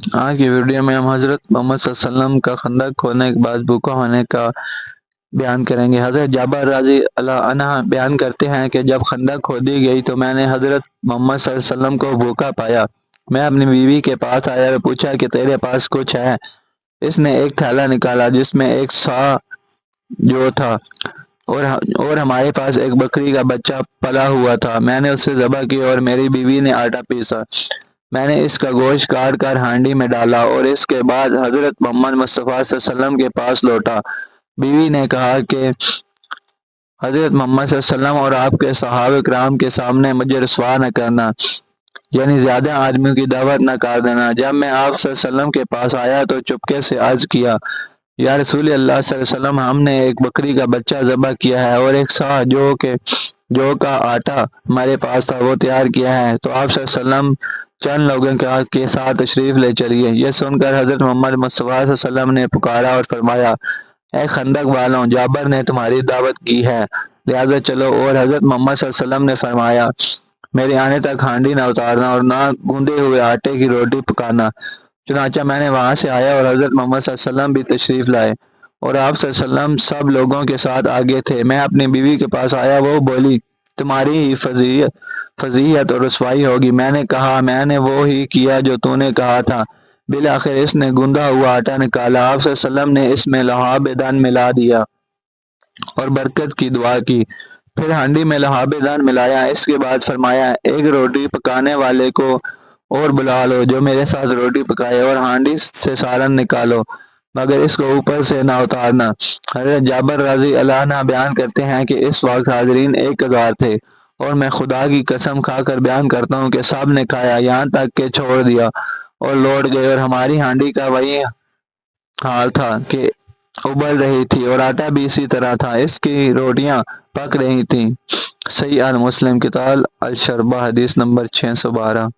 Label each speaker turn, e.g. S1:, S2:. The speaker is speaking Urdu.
S1: آج کی ویڈیو میں ہم حضرت محمد صلی اللہ علیہ وسلم کا خندق کھودنے کے بعد بھوکا ہونے کا بیان کریں گے۔ حضرت جابر رضی اللہ عنہ بیان کرتے ہیں کہ جب خندق کھودی گئی تو میں نے حضرت محمد صلی اللہ علیہ وسلم کو بھوکا پایا۔ میں اپنی بیوی کے پاس آیا اور پوچھا کہ تیرے پاس کچھ ہے؟ اس نے ایک تھیلا نکالا جس میں ایک سا جو تھا اور ہمارے پاس ایک بکری کا بچہ پلا ہوا تھا۔ میں نے اسے ذبح کیا اور میری بیوی نے آٹا پیسا۔ میں نے اس کا گوشت کاٹ کر ہانڈی میں ڈالا اور اس کے بعد حضرت محمد مصطفیٰ صلی اللہ علیہ وسلم کے پاس لوٹا۔ بیوی نے کہا کہ حضرت محمد صلی اللہ علیہ وسلم اور آپ کے صحابہ کرام کے سامنے مجھے رسوا نہ کرنا، یعنی زیادہ آدمیوں کی دعوت نہ کر دینا۔ جب میں آپ صلی اللہ علیہ وسلم کے پاس آیا تو چپکے سے عرض کیا، یا رسول اللہ صلی اللہ علیہ وسلم، ہم نے ایک بکری کا بچہ ذبح کیا ہے اور ایک سا جو کا آٹا ہمارے پاس تھا وہ تیار کیا ہے، تو آپ صلی اللہ علیہ وسلم چند لوگوں کے ساتھ تشریف لے چلیے۔ یہ سن کر حضرت محمد مصطفیٰ صلی اللہ علیہ وسلم نے پکارا اور فرمایا، اے خندق والوں، جابر نے تمہاری دعوت کی ہے، لہذا چلو۔ اور حضرت محمد صلی اللہ علیہ وسلم نے فرمایا، میرے آنے تک ہانڈی نہ اتارنا اور نہ گوندے ہوئے آٹے کی روٹی پکانا۔ چنانچہ میں نے وہاں سے آیا اور حضرت محمد صلی اللہ علیہ وسلم بھی تشریف لائے اور آپ صلی اللہ علیہ وسلم سب لوگوں کے ساتھ آگے تھے۔ میں اپنی بیوی کے پاس آیا، وہ بولی، تمہاری ہی فضیحت اور رسوائی ہوگی۔ میں نے کہا، میں نے وہ ہی کیا جو تو نے کہا تھا۔ بالآخر اس نے گوندا ہوا آٹا نکالا۔ آپ صلی اللہ علیہ وسلم نے اس میں لعاب دان ملا دیا اور برکت کی دعا کی، پھر ہانڈی میں لعاب دان ملایا۔ اس کے بعد فرمایا، ایک روٹی پکانے والے کو اور بلا لو جو میرے ساتھ روٹی پکائے، اور ہانڈی سے سالن نکالو، مگر اس کو اوپر سے نہ اتارنا۔ حضرت جابر رضی اللہ عنہ بیان کرتے ہیں کہ اس وقت حاضرین 1000 تھے، اور میں خدا کی قسم کھا کر بیان کرتا ہوں کہ سب نے کھایا یہاں تک کہ چھوڑ دیا اور لوٹ گئے، اور ہماری ہانڈی کا وہی حال تھا کہ ابل رہی تھی اور آٹا بھی اسی طرح تھا، اس کی روٹیاں پک رہی تھیں۔ صحیح مسلم کتاب الشربہ حدیث نمبر 612۔